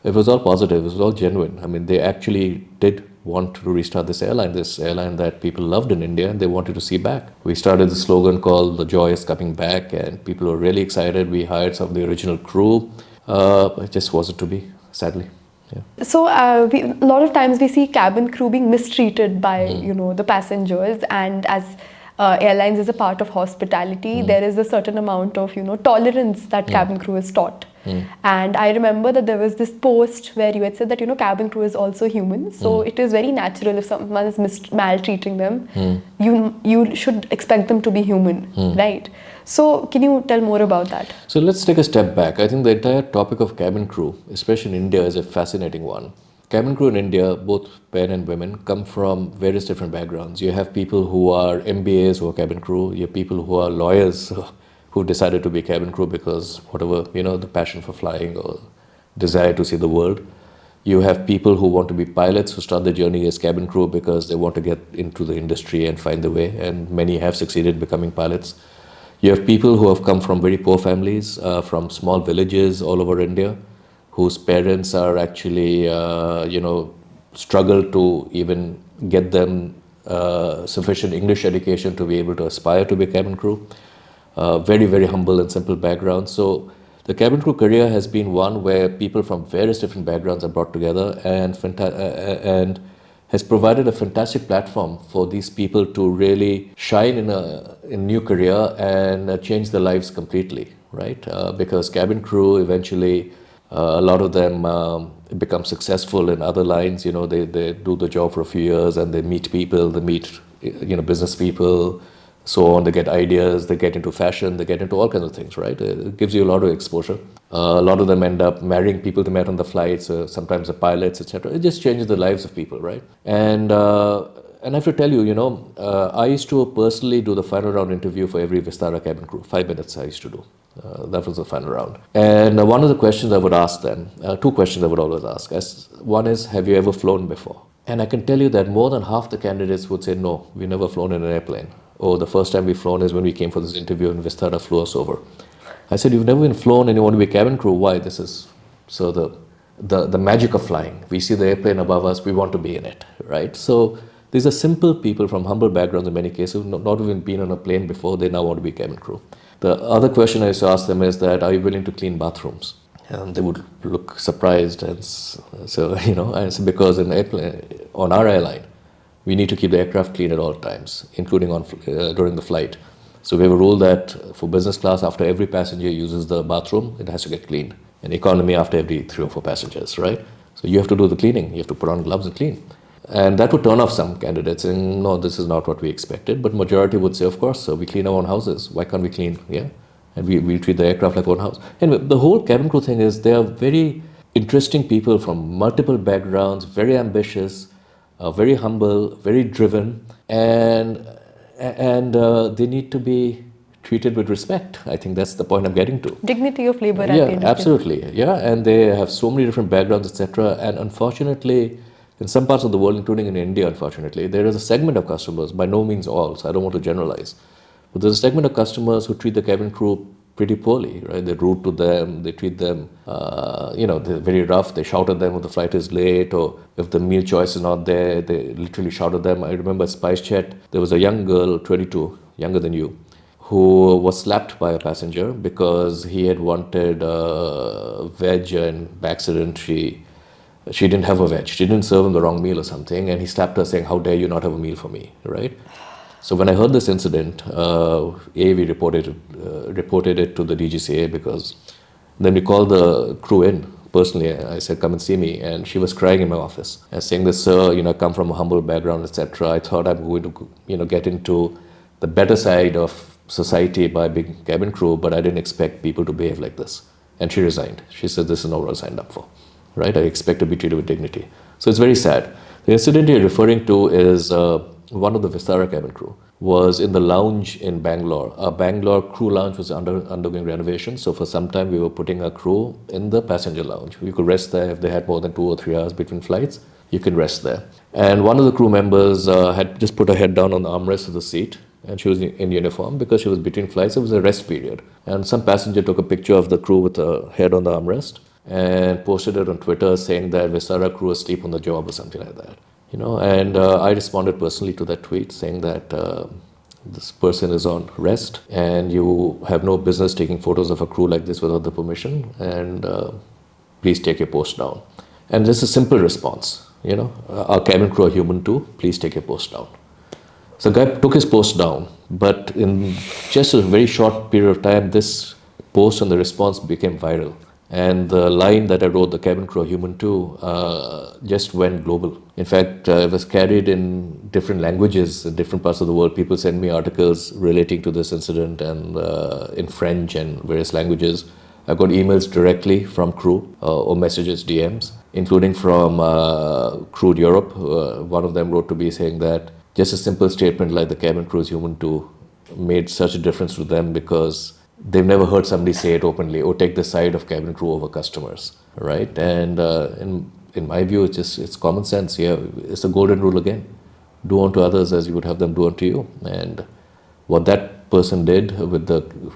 S2: it was all positive, it was all genuine. I mean, they actually did want to restart this airline that people loved in India and they wanted to see back. We started the slogan called "The Joy is Coming Back," and people were really excited. We hired some of the original crew. It just wasn't to be, sadly. Yeah.
S1: So a lot of times we see cabin crew being mistreated by the passengers, and as airlines is a part of hospitality, there is a certain amount of tolerance that cabin crew is taught. And I remember that there was this post where you had said that cabin crew is also human, so it is very natural if someone is maltreating them, you should expect them to be human, right? So can you tell more about that?
S2: So let's take a step back. I think the entire topic of cabin crew, especially in India, is a fascinating one. Cabin crew in India, both men and women, come from various different backgrounds. You have people who are MBAs who are cabin crew. You have people who are lawyers who decided to be cabin crew because whatever, the passion for flying or desire to see the world. You have people who want to be pilots who start their journey as cabin crew because they want to get into the industry and find their way, and many have succeeded becoming pilots. You have people who have come from very poor families, from small villages all over India, whose parents are actually, struggle to even get them sufficient English education to be able to aspire to be cabin crew. Very, very humble and simple background. So the cabin crew career has been one where people from various different backgrounds are brought together and has provided a fantastic platform for these people to really shine in a new career and change their lives completely, right? Because cabin crew eventually, a lot of them become successful in other lines. They do the job for a few years and they meet people, they meet, business people, so on. They get ideas, they get into fashion, they get into all kinds of things, right? It gives you a lot of exposure. A lot of them end up marrying people they met on the flights, sometimes the pilots, etc. It just changes the lives of people, right? And I have to tell you, I used to personally do the final round interview for every Vistara cabin crew. 5 minutes I used to do. That was the final round. And one of the questions I would ask them, two questions I would always ask. One is, have you ever flown before? And I can tell you that more than half the candidates would say, no, we've never flown in an airplane. Or the first time we've flown is when we came for this interview and Vistara flew us over. I said, you've never been flown and you want to be cabin crew? Why? This is so the magic of flying. We see the airplane above us, we want to be in it, right? So these are simple people from humble backgrounds in many cases, not even been on a plane before, they now want to be cabin crew. The other question I used to ask them is that, are you willing to clean bathrooms? And they would look surprised. And so, I said, because on our airline, we need to keep the aircraft clean at all times, including during the flight. So we have a rule that for business class, after every passenger uses the bathroom, it has to get cleaned. And economy, after every 3 or 4 passengers, right? So you have to do the cleaning. You have to put on gloves and clean. And that would turn off some candidates saying, no, this is not what we expected. But majority would say, of course, sir, we clean our own houses. Why can't we clean? Yeah. And we treat the aircraft like our own house. Anyway, the whole cabin crew thing is, they are very interesting people from multiple backgrounds, very ambitious, very humble, very driven, and they need to be treated with respect. I think that's the point I'm getting to.
S1: Dignity of labor at the
S2: Yeah,
S1: end of the
S2: absolutely. Yeah, and they have so many different backgrounds, etc. And unfortunately, in some parts of the world, including in India, unfortunately, there is a segment of customers, by no means all, so I don't want to generalize, but there's a segment of customers who treat the cabin crew pretty poorly, right? They're rude to them, they treat them, they're very rough, they shout at them if the flight is late, or if the meal choice is not there, they literally shout at them. I remember Spicejet, there was a young girl, 22, younger than you, who was slapped by a passenger because he had wanted veg, and by accident she didn't have a veg. She didn't serve him the wrong meal or something, and he slapped her saying, how dare you not have a meal for me, right? So when I heard this incident, we reported it to the DGCA, because then we called the crew in personally. I said, come and see me. And she was crying in my office and saying this, sir, I come from a humble background, etc. I thought I'm going to, get into the better side of society by being cabin crew, but I didn't expect people to behave like this. And she resigned. She said, this is not what I signed up for, right? I expect to be treated with dignity. So it's very sad. The incident you're referring to is one of the Vistara cabin crew was in the lounge in Bangalore. Our Bangalore crew lounge was undergoing renovation. So for some time, we were putting our crew in the passenger lounge. You could rest there if they had more than 2 or 3 hours between flights. You can rest there. And one of the crew members had just put her head down on the armrest of the seat, and she was in uniform because she was between flights. It was a rest period. And some passenger took a picture of the crew with her head on the armrest and posted it on Twitter saying that Vistara crew asleep on the job or something like that. And I responded personally to that tweet saying that this person is on rest and you have no business taking photos of a crew like this without the permission, and please take your post down. And just a simple response, our cabin crew are human too, please take your post down. So the guy took his post down, but in just a very short period of time, this post and the response became viral. And the line that I wrote, the cabin crew are human too, just went global. In fact, it was carried in different languages in different parts of the world. People send me articles relating to this incident, and in French and various languages. I got emails directly from crew or messages, DMs, including from Crew Europe. One of them wrote to me saying that just a simple statement like the cabin crew is human too made such a difference to them, because they've never heard somebody say it openly, or take the side of cabin crew over customers, right? And in my view, it's common sense. Yeah, it's the golden rule again. Do unto others as you would have them do unto you. And what that person did with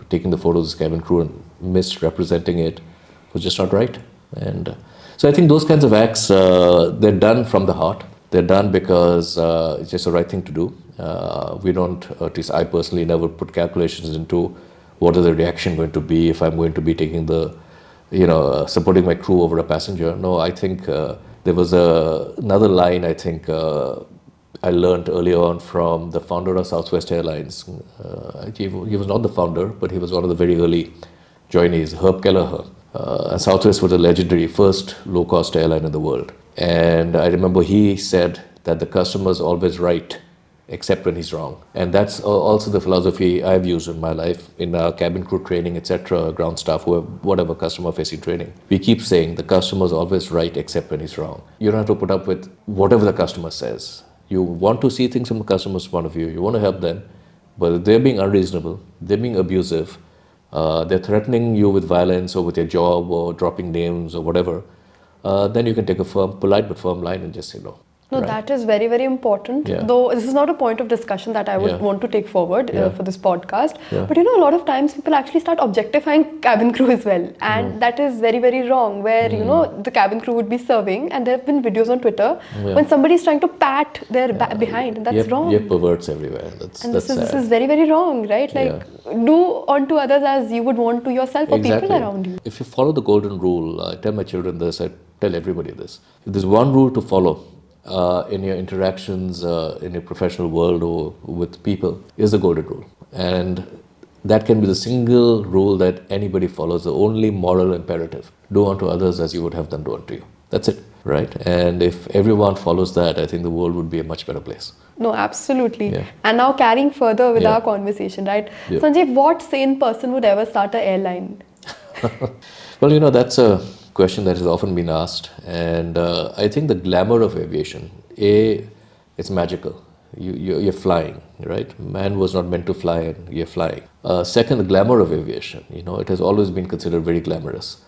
S2: taking the photos of cabin crew and misrepresenting it was just not right. And so I think those kinds of acts, they're done from the heart. They're done because it's just the right thing to do. We don't, or at least I personally never put calculations into what is the reaction going to be if I'm going to be taking the, supporting my crew over a passenger. No, I think there was another line I think I learned earlier on from the founder of Southwest Airlines. He was not the founder, but he was one of the very early joinees, Herb Kelleher. And Southwest was a legendary first low-cost airline in the world. And I remember he said that the customer is always right, except when he's wrong. And that's also the philosophy I've used in my life, in cabin crew training, etc., ground staff, whatever customer-facing training. We keep saying the customer is always right, except when he's wrong. You don't have to put up with whatever the customer says. You want to see things from the customer's point of view. You want to help them, but if they're being unreasonable, they're being abusive, they're threatening you with violence or with your job or dropping names or whatever, then you can take a polite but firm line and just say no.
S1: No,
S2: right?
S1: that is very, very important.
S2: Yeah.
S1: Though this is not a point of discussion that I would
S2: Yeah.
S1: want to take forward
S2: Yeah.
S1: for this podcast.
S2: Yeah.
S1: But a lot of times people actually start objectifying cabin crew as well. And that is very, very wrong. Where, the cabin crew would be serving, and there have been videos on Twitter when somebody is trying to pat their behind. And that's wrong.
S2: You have perverts everywhere. That's
S1: And this
S2: sad.
S1: is very, very wrong, right? Like, do unto others as you would want to yourself or people around you.
S2: If you follow the golden rule, I tell my children this, I tell everybody this. If there's one rule to follow in your interactions in your professional world or with people, is the golden rule. And that can be the single rule that anybody follows, the only moral imperative. Do unto others as you would have them do unto you. That's it, right? And if everyone follows that, I think the world would be a much better place.
S1: No, absolutely.
S2: Yeah.
S1: And now carrying further with
S2: Yeah.
S1: our conversation, right?
S2: Yeah.
S1: Sanjiv, what sane person would ever start an airline?
S2: Well, that's a question that has often been asked. And I think the glamour of aviation, it's magical. You're flying, right? Man was not meant to fly, and you're flying. Second, the glamour of aviation. It has always been considered very glamorous.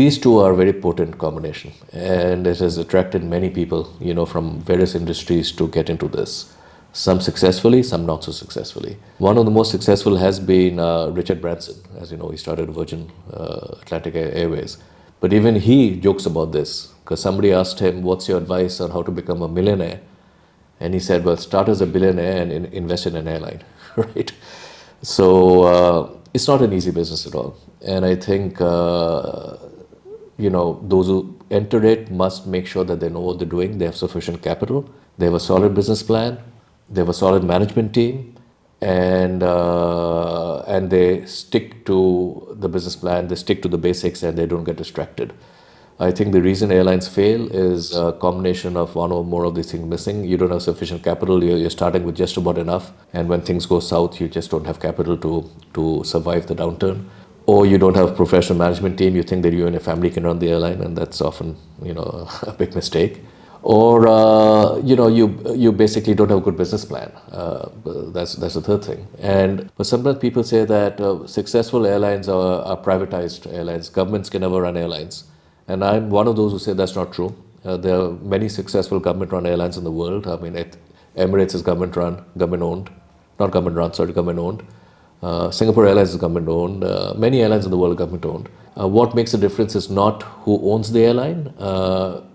S2: These two are a very potent combination, and it has attracted many people, from various industries to get into this. Some successfully, some not so successfully. One of the most successful has been Richard Branson. As you know, he started Virgin Atlantic Airways. But even he jokes about this, because somebody asked him, what's your advice on how to become a millionaire? And he said, well, start as a billionaire and invest in an airline, right? So it's not an easy business at all. And I think, those who enter it must make sure that they know what they're doing. They have sufficient capital. They have a solid business plan. They have a solid management team. And they stick to the business plan. They stick to the basics and they don't get distracted. I think the reason airlines fail is a combination of one or more of these things missing. You don't have sufficient capital. You're starting with just about enough. And when things go south, you just don't have capital to survive the downturn. Or you don't have a professional management team. You think that you and your family can run the airline, and that's often, a big mistake. Or, you basically don't have a good business plan. That's the third thing. But sometimes people say that successful airlines are privatized airlines. Governments can never run airlines. And I'm one of those who say that's not true. There are many successful government-run airlines in the world. I mean, Emirates is government-run, government-owned. Not government-run, sorry, government-owned. Singapore Airlines is government-owned. Many airlines in the world are government-owned. What makes a difference is not who owns the airline,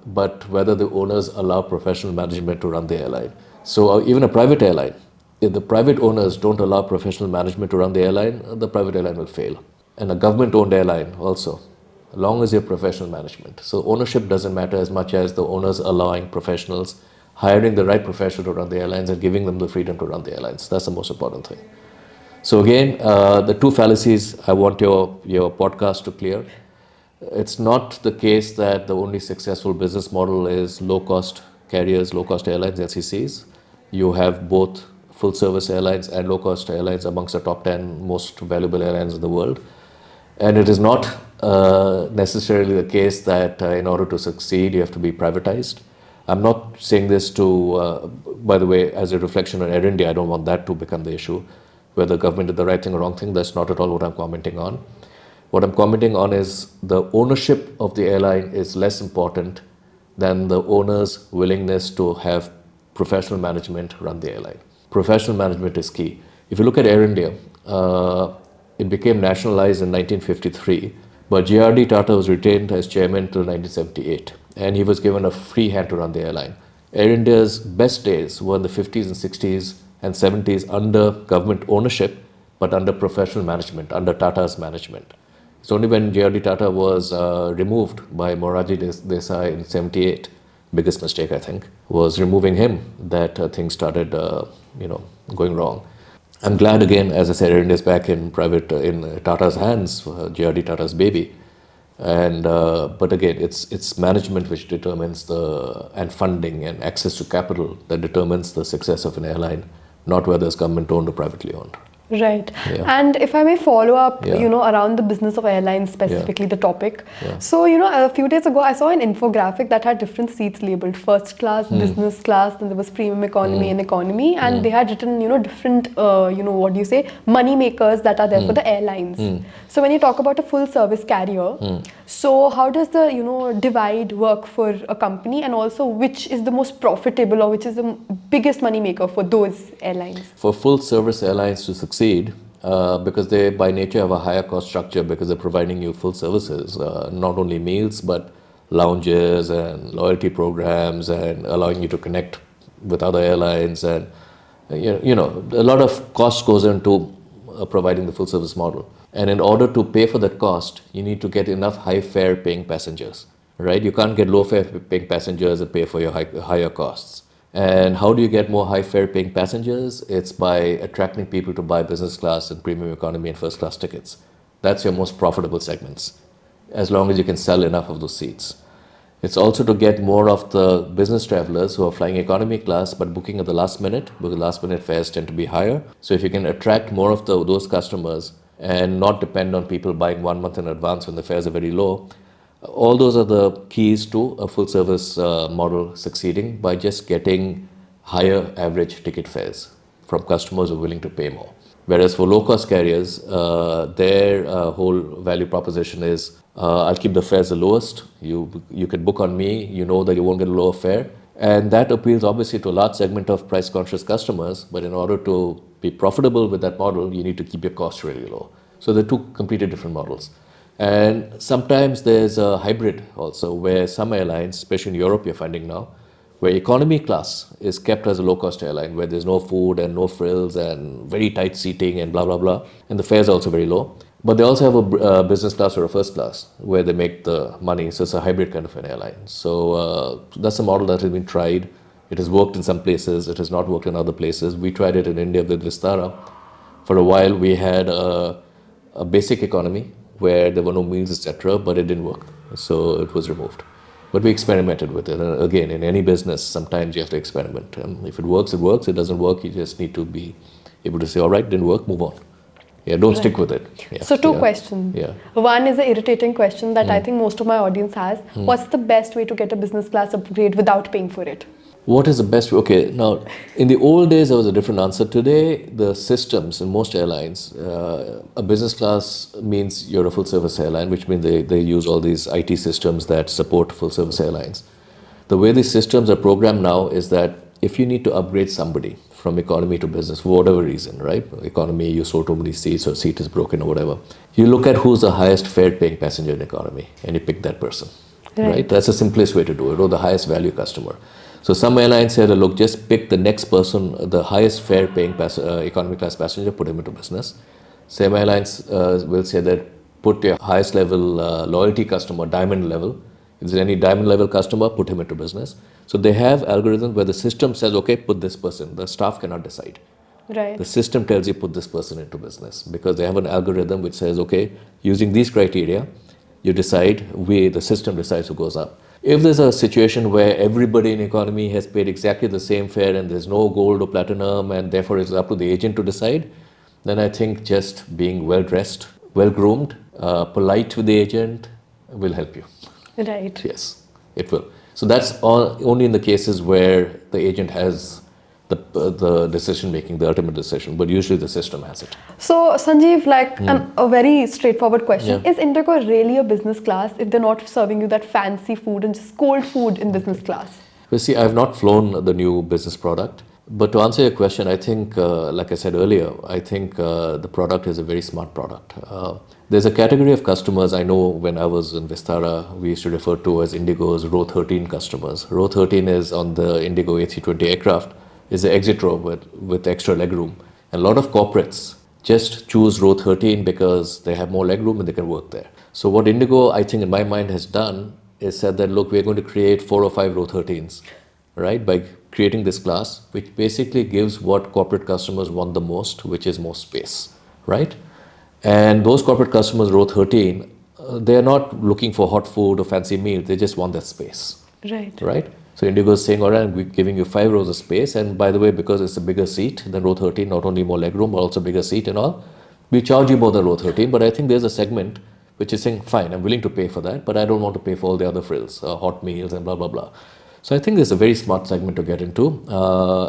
S2: but whether the owners allow professional management to run the airline. So even a private airline, if the private owners don't allow professional management to run the airline, the private airline will fail. And a government-owned airline also, as long as you have professional management. So ownership doesn't matter as much as the owners allowing professionals, hiring the right professional to run the airlines and giving them the freedom to run the airlines. That's the most important thing. So again, the two fallacies I want your podcast to clear. It's not the case that the only successful business model is low-cost carriers, low-cost airlines, LCCs. You have both full-service airlines and low-cost airlines amongst the top 10 most valuable airlines in the world. And it is not necessarily the case that in order to succeed, you have to be privatized. I'm not saying this to, by the way, as a reflection on Air India. I don't want that to become the issue. Whether government did the right thing or wrong thing, that's not at all what I'm commenting on. What I'm commenting on is the ownership of the airline is less important than the owner's willingness to have professional management run the airline. Professional management is key. If you look at Air India, it became nationalized in 1953 But JRD Tata was retained as chairman till 1978, and he was given a free hand to run the airline. Air India's best days were in the 50s and 60s and 70s under government ownership, but under professional management, under Tata's management. It's only when JRD Tata was removed by Morarji Desai in 78, biggest mistake I think, was removing him, that things started going wrong. I'm glad again, as I said, Air India is back in in Tata's hands, JRD Tata's baby. And but again, it's management which determines and funding and access to capital that determines the success of an airline, not whether it's government owned or privately owned.
S1: Right.
S2: Yeah.
S1: And if I may follow up,
S2: Yeah.
S1: around the business of airlines, specifically the topic.
S2: Yeah.
S1: So, a few days ago, I saw an infographic that had different seats labeled: first class, business class, then there was premium economy and economy. And they had written, different, what do you say, money makers that are there for the airlines. So when you talk about a full service carrier, so how does the, divide work for a company, and also which is the most profitable or which is the biggest money maker for those airlines?
S2: For full service airlines to succeed, because they by nature have a higher cost structure because they're providing you full services, not only meals but lounges and loyalty programs and allowing you to connect with other airlines, and a lot of cost goes into providing the full service model. And in order to pay for that cost, you need to get enough high fare paying passengers, right? You can't get low fare paying passengers and pay for your higher costs. And how do you get more high fare paying passengers? It's by attracting people to buy business class and premium economy and first class tickets. That's your most profitable segments, as long as you can sell enough of those seats. It's also to get more of the business travelers who are flying economy class but booking at the last minute, because last minute fares tend to be higher. So if you can attract more of those customers and not depend on people buying 1 month in advance when the fares are very low, all those are the keys to a full service model succeeding, by just getting higher average ticket fares from customers who are willing to pay more. Whereas for low cost carriers, their whole value proposition is I'll keep the fares the lowest. You can book on me, you know that you won't get a lower fare. And that appeals obviously to a large segment of price conscious customers, but in order to be profitable with that model, you need to keep your costs really low. So they're two completely different models. And sometimes there's a hybrid also, where some airlines, especially in Europe, you're finding now, where economy class is kept as a low-cost airline, where there's no food and no frills and very tight seating and blah, blah, blah. And the fares are also very low. But they also have a business class or a first class where they make the money. So it's a hybrid kind of an airline. So that's a model that has been tried. It has worked in some places. It has not worked in other places. We tried it in India with Vistara. For a while, we had a basic economy where there were no meals, etc., but it didn't work. So it was removed. But we experimented with it. And again, in any business, sometimes you have to experiment. And if it works, it works. It doesn't work, you just need to be able to say, all right, didn't work, move on. Yeah, don't stick with it. Yeah.
S1: So two questions.
S2: Yeah.
S1: One is an irritating question that I think most of my audience has. What's the best way to get a business class upgrade without paying for it?
S2: What is the best way? Okay, now, in the old days, there was a different answer. Today, the systems in most airlines, a business class means you're a full service airline, which means they use all these IT systems that support full service airlines. The way these systems are programmed now is that if you need to upgrade somebody from economy to business for whatever reason, right? Economy, you sold too many seats or seat is broken or whatever. You look at who's the highest fare paying passenger in economy and you pick that person, right? That's the simplest way to do it, or the highest value customer. So some airlines say, look, just pick the next person, the highest fare paying economy class passenger, put him into business. Some airlines will say that put your highest level loyalty customer, diamond level. If there's any diamond level customer, put him into business. So they have algorithms where the system says, okay, put this person. The staff cannot decide.
S1: Right.
S2: The system tells you put this person into business because they have an algorithm which says, okay, using these criteria, you decide, the system decides who goes up. If there's a situation where everybody in economy has paid exactly the same fare and there's no gold or platinum and therefore it's up to the agent to decide, then I think just being well dressed, well groomed, polite with the agent will help you.
S1: Right.
S2: Yes, it will. So that's only in the cases where the agent has the decision making, the ultimate decision, but usually the system has it.
S1: So Sanjiv, a very straightforward question.
S2: Yeah.
S1: Is Indigo really a business class if they're not serving you that fancy food and just cold food in business class?
S2: Well, see, I've not flown the new business product, But to answer your question, I think, like I said earlier, I think the product is a very smart product. There's a category of customers I know when I was in Vistara, we used to refer to as Indigo's row 13 customers. Row 13 is on the Indigo A320 aircraft, is the exit row with extra legroom. And a lot of corporates just choose row 13 because they have more legroom and they can work there. So what Indigo, I think in my mind, has done is said that, look, we're going to create 4 or 5 row 13s, right, by creating this class, which basically gives what corporate customers want the most, which is more space, right? And those corporate customers, row 13, they're not looking for hot food or fancy meals, they just want that space,
S1: Right.
S2: right? So Indigo is saying, all right, we're giving you 5 rows of space, and by the way, because it's a bigger seat than row 13, not only more legroom, but also bigger seat and all, we charge you more than row 13, but I think there's a segment which is saying, fine, I'm willing to pay for that, but I don't want to pay for all the other frills, hot meals and blah, blah, blah. So I think it's a very smart segment to get into.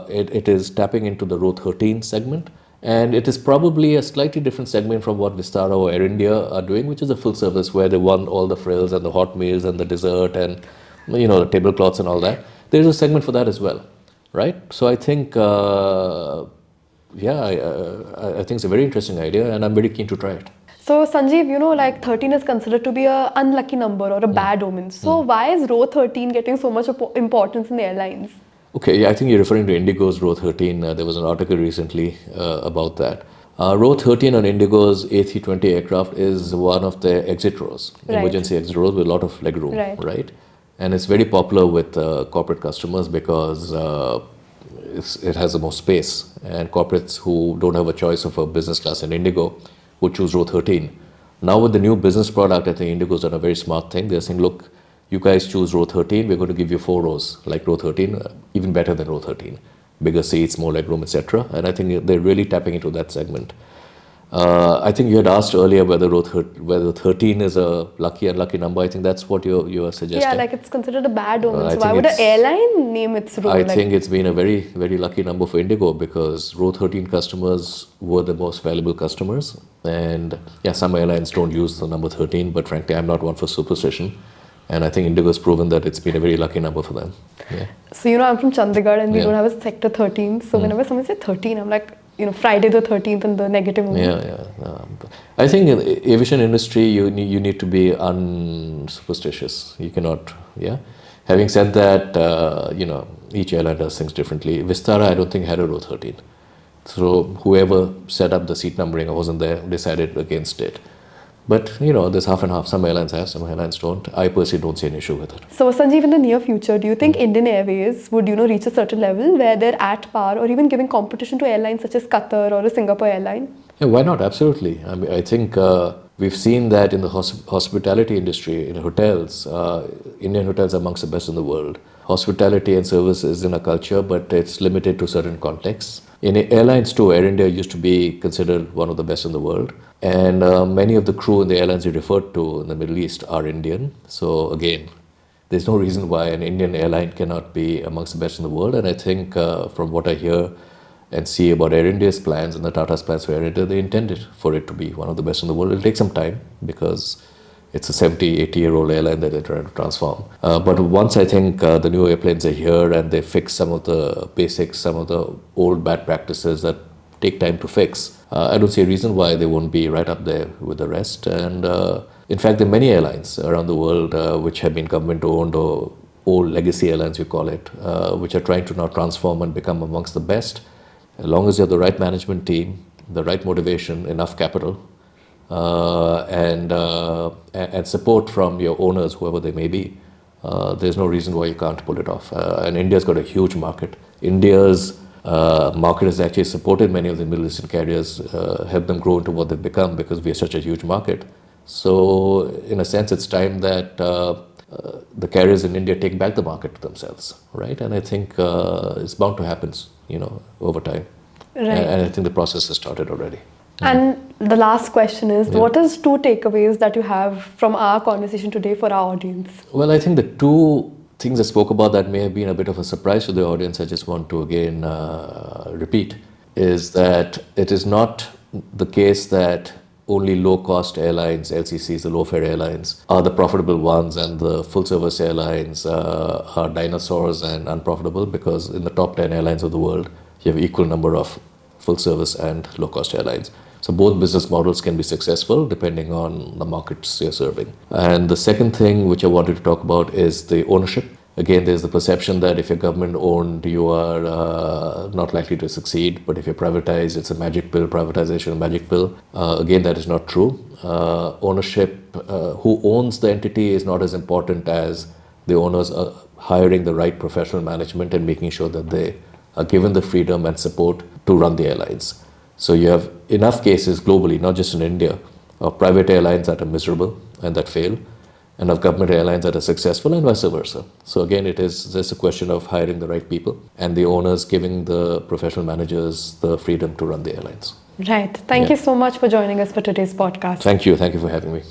S2: It is tapping into the row 13 segment, and it is probably a slightly different segment from what Vistara or Air India are doing, which is a full service where they want all the frills and the hot meals and the dessert and the tablecloths and all that. There's a segment for that as well, right? So I think, I think it's a very interesting idea, and I'm very keen to try it.
S1: So Sanjeev, like 13 is considered to be a unlucky number or a bad omen. So why is row 13 getting so much importance in the airlines?
S2: Okay, yeah, I think you're referring to Indigo's row 13. There was an article recently about that. Row 13 on Indigo's A320 aircraft is one of the exit rows,
S1: Right.
S2: emergency exit rows with a lot of legroom,
S1: Right.
S2: And it's very popular with corporate customers because it has the most space. And corporates who don't have a choice of a business class in Indigo would choose row 13. Now with the new business product, I think Indigo's done a very smart thing. They're saying, look, you guys choose row 13, we're going to give you 4 rows like row 13, even better than row 13. Bigger seats, more legroom, etc. And I think they're really tapping into that segment. I think you had asked earlier whether 13 is a lucky, unlucky number. I think that's what you are suggesting.
S1: Yeah, like it's considered a bad omen.
S2: I
S1: So why
S2: think
S1: would an
S2: it's-
S1: airline name its row?
S2: I think it's been a very, very lucky number for Indigo because row 13 customers were the most valuable customers. And yeah, some airlines don't use the number 13, but frankly, I'm not one for superstition. And I think Indigo has proven that it's been a very lucky number for them. Yeah.
S1: So, I'm from Chandigarh and we
S2: Yeah.
S1: don't have a sector 13. So whenever someone says 13, I'm like, Friday the 13th and the negative omen.
S2: Yeah. I think in the aviation industry, you need to be unsuperstitious. You cannot, yeah. Having said that, each airline does things differently. Vistara, I don't think had a row 13. So whoever set up the seat numbering, I wasn't there, decided against it. But, there's half and half. Some airlines have, some airlines don't. I personally don't see an issue with it.
S1: So Sanjeev, in the near future, do you think Indian Airways would, reach a certain level where they're at par or even giving competition to airlines such as Qatar or a Singapore airline?
S2: Yeah, why not? Absolutely. I mean, I think we've seen that in the hospitality industry, in hotels. Indian hotels are amongst the best in the world. Hospitality and service is in a culture, but it's limited to certain contexts. In airlines too, Air India used to be considered one of the best in the world. And many of the crew in the airlines you referred to in the Middle East are Indian. So again, there's no reason why an Indian airline cannot be amongst the best in the world. And I think from what I hear and see about Air India's plans and the Tata's plans for Air India, they intended for it to be one of the best in the world. It'll take some time because it's a 70, 80-year-old airline that they're trying to transform. But once I think the new airplanes are here and they fix some of the basics, some of the old bad practices that take time to fix, I don't see a reason why they won't be right up there with the rest. And in fact, there are many airlines around the world which have been government-owned or old legacy airlines, we call it, which are trying to now transform and become amongst the best. As long as you have the right management team, the right motivation, enough capital, and support from your owners, whoever they may be, there's no reason why you can't pull it off. And India's got a huge market. India's market has actually supported many of the Middle Eastern carriers, helped them grow into what they've become because we are such a huge market. So in a sense, it's time that the carriers in India take back the market to themselves, right? And I think it's bound to happen, over time.
S1: Right.
S2: And I think the process has started already.
S1: And the last question is, what is 2 takeaways that you have from our conversation today for our audience?
S2: Well, I think the 2 things I spoke about that may have been a bit of a surprise to the audience, I just want to again repeat, is that it is not the case that only low-cost airlines, LCCs, the low-fare airlines, are the profitable ones and the full-service airlines are dinosaurs and unprofitable, because in the top 10 airlines of the world, you have equal number of full service and low cost airlines. So both business models can be successful depending on the markets you're serving. And the second thing which I wanted to talk about is the ownership. Again, there's the perception that if you're government owned, you are not likely to succeed. But if you're privatized, it's a magic pill, privatization, a magic pill. Again, that is not true. Ownership, who owns the entity is not as important as the owners are hiring the right professional management and making sure that they are given the freedom and support to run the airlines. So you have enough cases globally, not just in India, of private airlines that are miserable and that fail, and of government airlines that are successful, and vice versa. So again, it is just a question of hiring the right people and the owners giving the professional managers the freedom to run the airlines.
S1: Right. Thank you so much for joining us for today's podcast.
S2: Thank you. Thank you for having me.